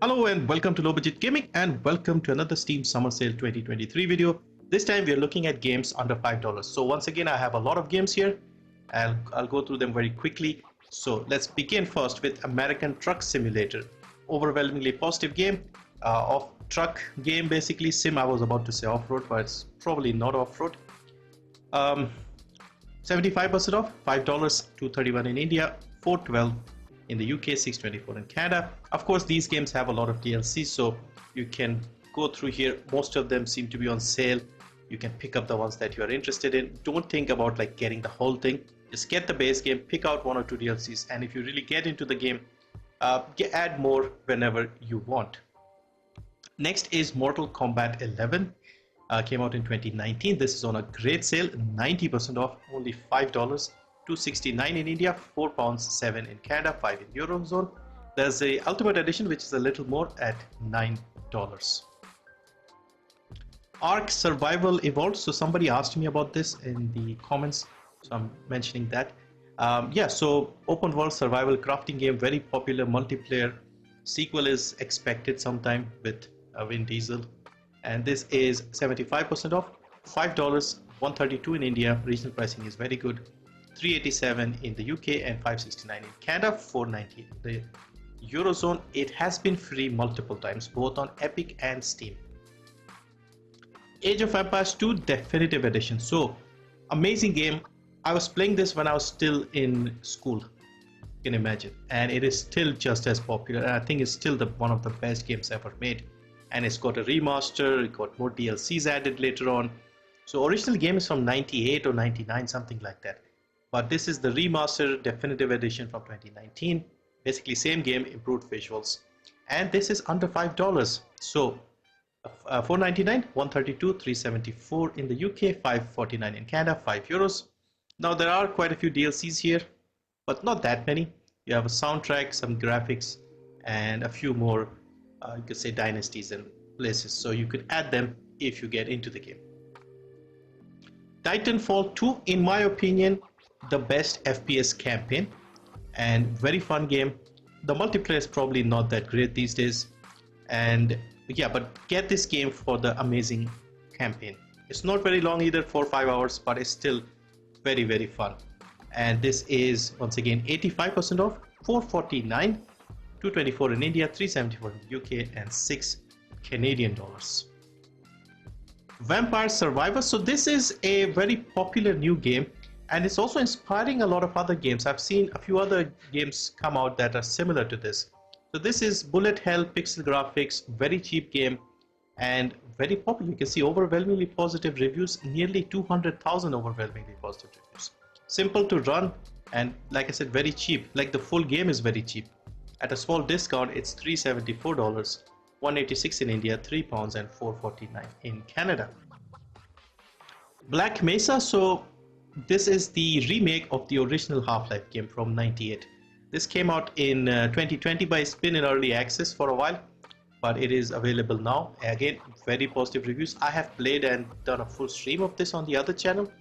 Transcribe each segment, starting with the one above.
Hello and welcome to Low Budget Gaming and welcome to another Steam Summer Sale 2023 video. This time we are looking at games under $5. So once again I have a lot of games here and I'll go through them very quickly. So let's begin first with American Truck Simulator. Overwhelmingly positive game, off truck game basically. Sim, I was about to say off-road, but it's probably not off-road. 75% off, $5, $231 in India, $412 in the UK, $624 in Canada. Of course, these games have a lot of DLC, so you can go through here. Most of them seem to be on sale. You can pick up the ones that you are interested in. Don't think about like getting the whole thing. Just get the base game, pick out one or two DLCs, and if you really get into the game, add more whenever you want. Next is Mortal Kombat 11. Came out in 2019. This is on a great sale, 90% off, only $5. $269 in India, £4.7 in Canada, 5 in Eurozone. There's the Ultimate Edition, which is a little more at $9. Ark Survival Evolved. So somebody asked me about this in the comments, so I'm mentioning that. Yeah, so open world survival crafting game, very popular multiplayer. Sequel is expected sometime with Vin Diesel, and this is 75% off, $5, $132 in India. Regional pricing is very good. $387 in the UK and $569 in Canada, $490 in the Eurozone. It has been free multiple times, both on Epic and Steam. Age of Empires 2 Definitive Edition. So, amazing game. I was playing this when I was still in school, you can imagine, and it is still just as popular, and I think it's still one of the best games ever made. And it's got a remaster, it got more DLCs added later on. So original game is from 98 or 99, something like that. But this is the remastered definitive edition from 2019. Basically same game, improved visuals. And this is under $5. So $4.99, $132, $374 in the UK, $5.49 in Canada, €5. Now there are quite a few DLCs here, but not that many. You have a soundtrack, some graphics, and a few more, you could say, dynasties and places. So you could add them if you get into the game. Titanfall 2, in my opinion, the best FPS campaign and very fun game. The multiplayer is probably not that great these days, and yeah, but get this game for the amazing campaign. It's not very long either, 4 or 5 hours, but it's still very, very fun. And this is once again 85% off, $449, $224 in India, $374 in the UK, and $6 Canadian dollars. Vampire Survivors. So this is a very popular new game, and it's also inspiring a lot of other games. I've seen a few other games come out that are similar to this. So this is bullet hell, pixel graphics, very cheap game, and very popular. You can see overwhelmingly positive reviews, nearly 200,000 overwhelmingly positive reviews. Simple to run, and like I said, very cheap. Like the full game is very cheap. At a small discount, it's $374, $186 in India, £3 and $4.49 in Canada. Black Mesa. So this is the remake of the original Half-Life game from '98. This came out in 2020, but it's been in early access for a while, but it is available now. Again, very positive reviews. I have played and done a full stream of this on the other channel,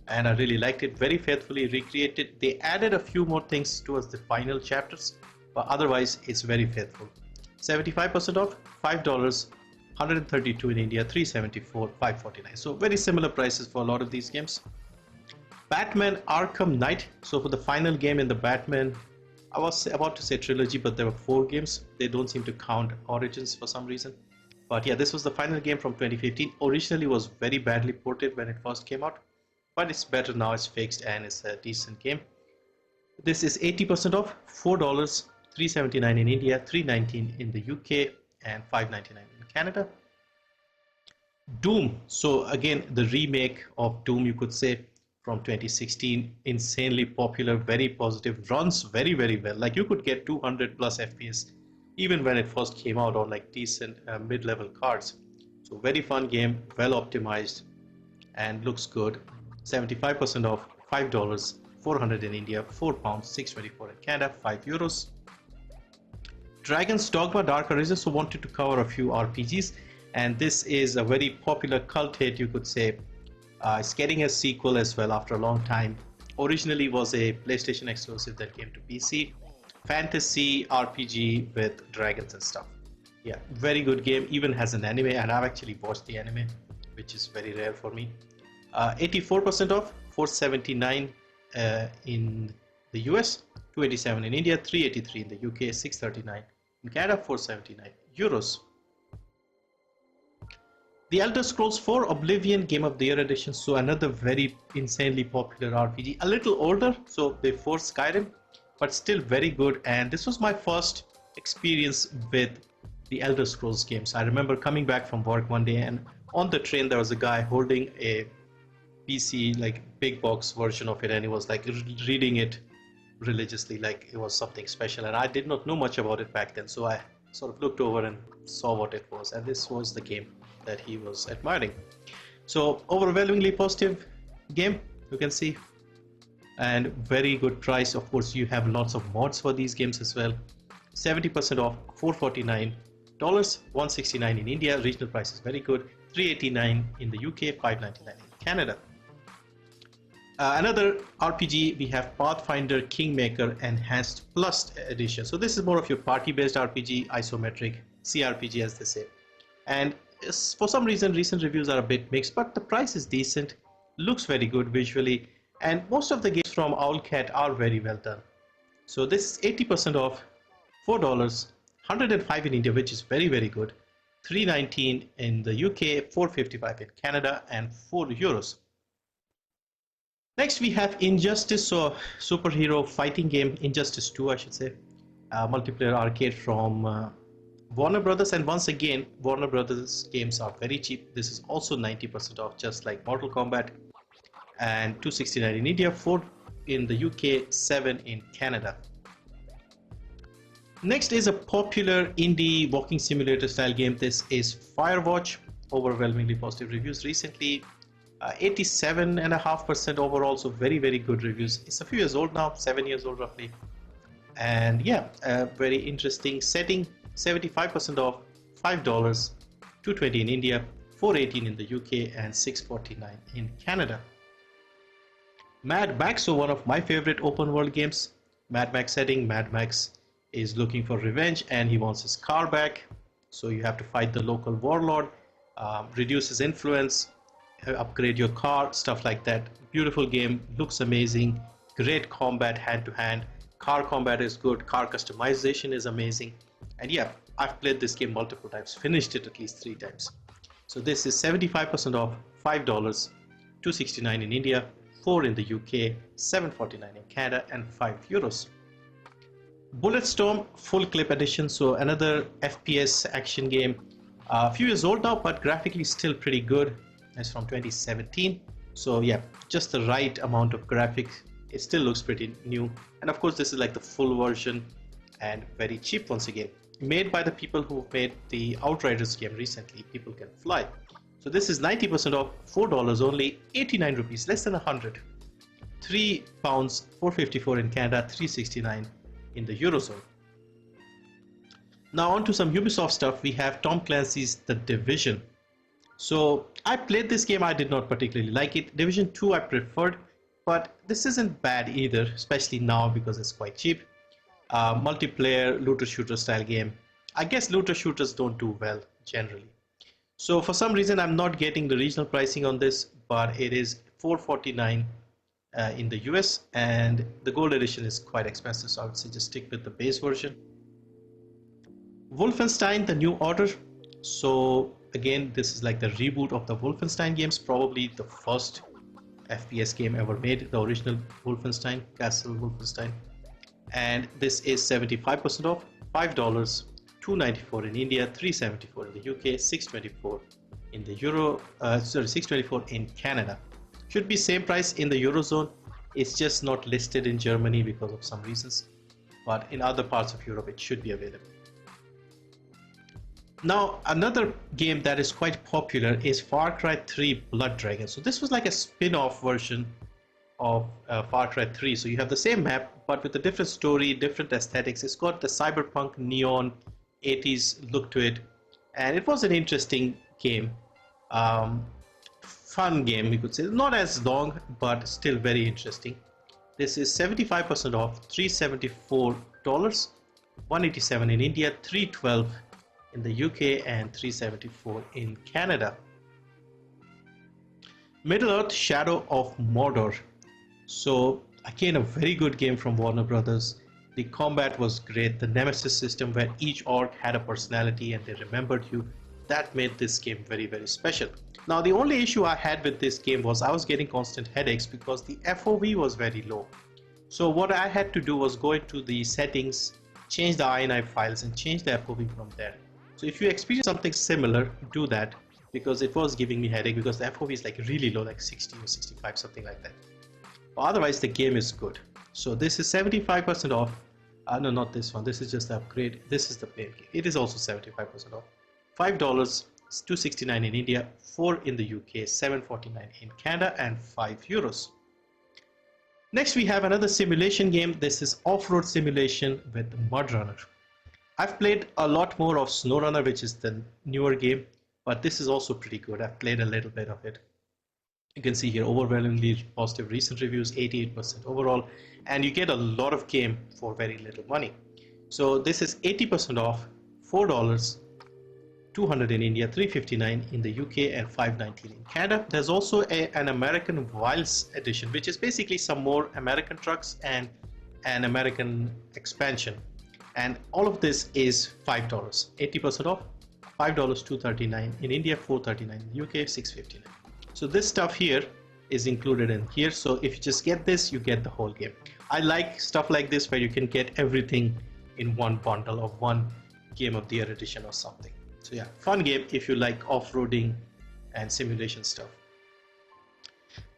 and I really liked it. Very faithfully recreated. They added a few more things towards the final chapters, but otherwise it's very faithful. 75% off, $5, $132 in India, $374, $549. So very similar prices for a lot of these games. Batman Arkham Knight. So for the final game in the Batman, I was about to say trilogy, but there were 4 games. They don't seem to count Origins for some reason. But yeah, this was the final game from 2015. Originally was very badly ported when it first came out, but it's better now, it's fixed, and it's a decent game. This is 80% off, $4, $379 in India, $319 in the UK, and $599 in Canada. Doom. So again, the remake of Doom, you could say, from 2016, insanely popular, very positive, runs very, very well. Like you could get 200 plus FPS even when it first came out on like decent mid-level cards. So very fun game, well optimized, and looks good. 75% off, $5, $400 in India, £4, $624 in Canada, €5. Dragon's Dogma Dark Arisen. So wanted to cover a few RPGs, and this is a very popular cult hit, you could say. It's getting a sequel as well after a long time. Originally was a PlayStation exclusive that came to PC. Fantasy RPG with dragons and stuff. Yeah, very good game. Even has an anime, and I've actually watched the anime, which is very rare for me. 84% off, 479 in the US, 287 in India, 383 in the UK, 639 in Canada, 479 euros. The Elder Scrolls 4 Oblivion Game of the Year edition, so another very insanely popular RPG, a little older, so before Skyrim, but still very good. And this was my first experience with the Elder Scrolls games. I remember coming back from work one day, and on the train there was a guy holding a PC, like big box version of it, and he was like reading it religiously like it was something special. And I did not know much about it back then, so I sort of looked over and saw what it was, and this was the game that he was admiring. So overwhelmingly positive game, you can see, and very good price. Of course, you have lots of mods for these games as well. 70% off, $449, $169 in India. Regional price is very good. $389 in the UK, $599 in Canada. Another RPG, we have Pathfinder Kingmaker Enhanced Plus Edition. So this is more of your party-based RPG, isometric CRPG as they say. And for some reason, recent reviews are a bit mixed, but the price is decent, looks very good visually, and most of the games from Owlcat are very well done. So this is 80% off, $4, $105 in India, which is very, very good, $319 in the UK, $455 in Canada, and €4. Next we have Injustice, so superhero fighting game, Injustice 2 I should say, multiplayer arcade from Warner Brothers. And once again, Warner Brothers games are very cheap. This is also 90% off, just like Mortal Kombat, and $269 in India, $4 in the UK, $7 in Canada. Next is a popular indie walking simulator style game. This is Firewatch, overwhelmingly positive reviews recently, 87.5% overall, so very, very good reviews. It's a few years old now, 7 years old roughly, and yeah, very interesting setting. 75% off, $5, $220 in India, $418 in the UK, and $649 in Canada. Mad Max, so one of my favorite open world games. Mad Max setting, Mad Max is looking for revenge and he wants his car back. So you have to fight the local warlord, reduce his influence, upgrade your car, stuff like that. Beautiful game, looks amazing, great combat hand to hand. Car combat is good, car customization is amazing. And yeah, I've played this game multiple times, finished it at least 3 times. So this is 75% off, $5, $269 in India, $4 in the UK, $749 in Canada, and €5. Bulletstorm Full Clip Edition, so another FPS action game. A few years old now, but graphically still pretty good. It's from 2017. So yeah, just the right amount of graphics. It still looks pretty new. And of course, this is like the full version and very cheap once again. Made by the people who made the Outriders game recently, People Can Fly. So this is 90% off, $4 only, 89 rupees, less than 100. £3, $454 in Canada, $369 in the Eurozone. Now on to some Ubisoft stuff. We have Tom Clancy's The Division. So I played this game, I did not particularly like it. Division 2 I preferred, but this isn't bad either, especially now because it's quite cheap. Multiplayer looter shooter style game. I guess looter shooters don't do well generally. So for some reason I'm not getting the regional pricing on this, but it is $449 in the US, and the gold edition is quite expensive, so I would say just stick with the base version. Wolfenstein The New Order. So again, this is like the reboot of the Wolfenstein games, probably the first FPS game ever made, the original Wolfenstein, Castle Wolfenstein. And this is 75% off, $5, $294 in India, $374 in the UK, $624 in the $624 in Canada. Should be same price in the Eurozone. It's just not listed in Germany because of some reasons, but in other parts of Europe it should be available. Now another game that is quite popular is Far Cry 3 Blood Dragon. So this was like a spin-off version of Far Cry 3. So you have the same map but with a different story, different aesthetics. It's got the cyberpunk neon 80s look to it, and it was an interesting game. Fun game, you could say. Not as long, but still very interesting. This is 75% off, $374, $187 in India, $312 in the UK and $374 in Canada. Middle-earth: Shadow of Mordor. So again, a very good game from Warner Brothers. The combat was great. The Nemesis system, where each orc had a personality and they remembered you, that made this game very, very special. Now, the only issue I had with this game was I was getting constant headaches because the FOV was very low. So what I had to do was go into the settings, change the INI files and change the FOV from there. So if you experience something similar, do that, because it was giving me headache because the FOV is like really low, like 60 or 65, something like that. But otherwise the game is good. So this is 75% off. No, not this one. This is just the upgrade. This is the plain game. It is also 75% off. $5, $2.69 in India, $4 in the UK, $7.49 in Canada, and €5. Next, we have another simulation game. This is off-road simulation with MudRunner. I've played a lot more of SnowRunner, which is the newer game, but this is also pretty good. I've played a little bit of it. You can see here overwhelmingly positive recent reviews, 88% overall, and you get a lot of game for very little money. So this is 80% off, $4, $200 in India, $3.59 in the UK, and $5.19 in Canada. There's also an American Wilds edition, which is basically some more American trucks and an American expansion. And all of this is $5, 80% off, $5, $2.39 in India, $4.39 in the UK, $6.59. So this stuff here is included in here. So if you just get this, you get the whole game. I like stuff like this where you can get everything in one bundle or one Game of the Year edition or something. So yeah, fun game if you like off-roading and simulation stuff.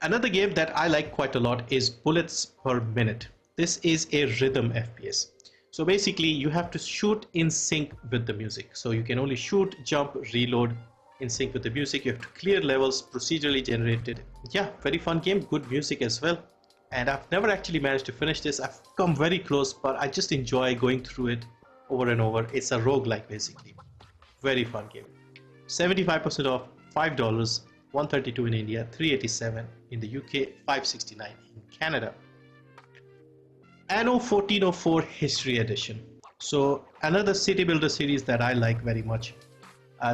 Another game that I like quite a lot is Bullets per Minute. This is a rhythm FPS. So basically you have to shoot in sync with the music. So you can only shoot, jump, reload in sync with the music. You have to clear levels, procedurally generated. Yeah, very fun game, good music as well. And I've never actually managed to finish this. I've come very close, but I just enjoy going through it over and over. It's a roguelike basically. Very fun game. 75% off, $5, $132 in India, $3.87 in the UK, $5.69 in Canada. Anno 1404 History Edition. So another city builder series that I like very much.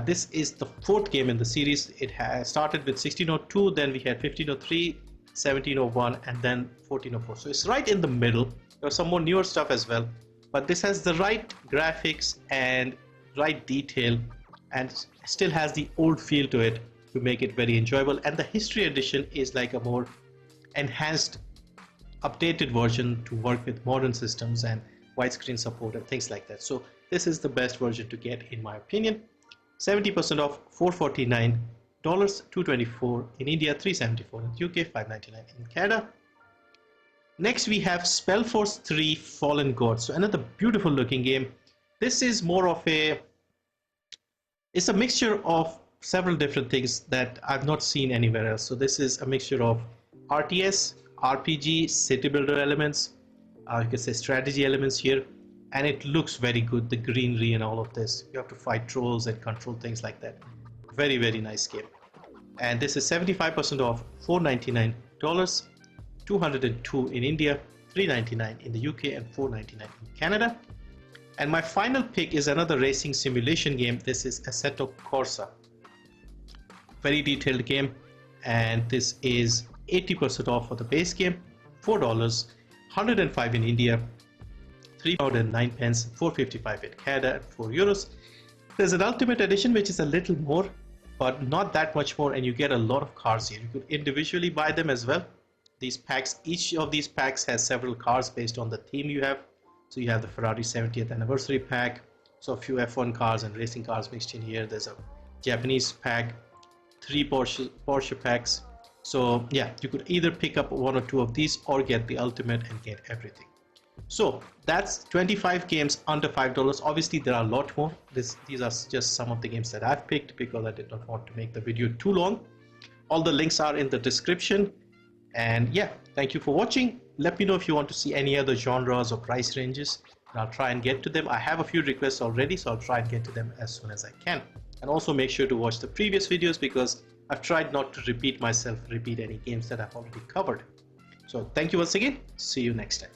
This is the fourth game in the series. It has started with 1602, then we had 1503, 1701, and then 1404. So it's right in the middle. There's some more newer stuff as well, but this has the right graphics and right detail and still has the old feel to it to make it very enjoyable. And the History Edition is like a more enhanced, updated version to work with modern systems and widescreen support and things like that. So this is the best version to get in my opinion. 70% off, $4.49, $2.24 in India, $3.74 in the UK, $5.99 in Canada. Next we have Spellforce 3 Fallen Gods. So another beautiful looking game. This is more of it's a mixture of several different things that I've not seen anywhere else. So this is a mixture of RTS, RPG, city builder elements, you can say strategy elements here, and it looks very good, the greenery and all of this. You have to fight trolls and control things like that. Very, very nice game. And this is 75% off, $4.99, $202 in India, $3.99 in the UK, and $4.99 in Canada. And my final pick is another racing simulation game. This is Assetto Corsa. Very detailed game, and this is 80% off for the base game, $4, $105 in India, £3.09, $4.55 in Canada, and €4. There's an Ultimate Edition which is a little more, but not that much more, and you get a lot of cars here. You could individually buy them as well. These packs, each of these packs has several cars based on the theme you have. So you have the Ferrari 70th anniversary pack, so a few F1 cars and racing cars mixed in here. There's a Japanese pack, 3 Porsche packs. So yeah, you could either pick up one or two of these or get the ultimate and get everything. So that's 25 games under $5. Obviously there are a lot more. These are just some of the games that I've picked because I did not want to make the video too long. All the links are in the description. And yeah, thank you for watching. Let me know if you want to see any other genres or price ranges, and I'll try and get to them. I have a few requests already, so I'll try and get to them as soon as I can. And also make sure to watch the previous videos because I've tried not to repeat any games that I've already covered. So thank you once again. See you next time.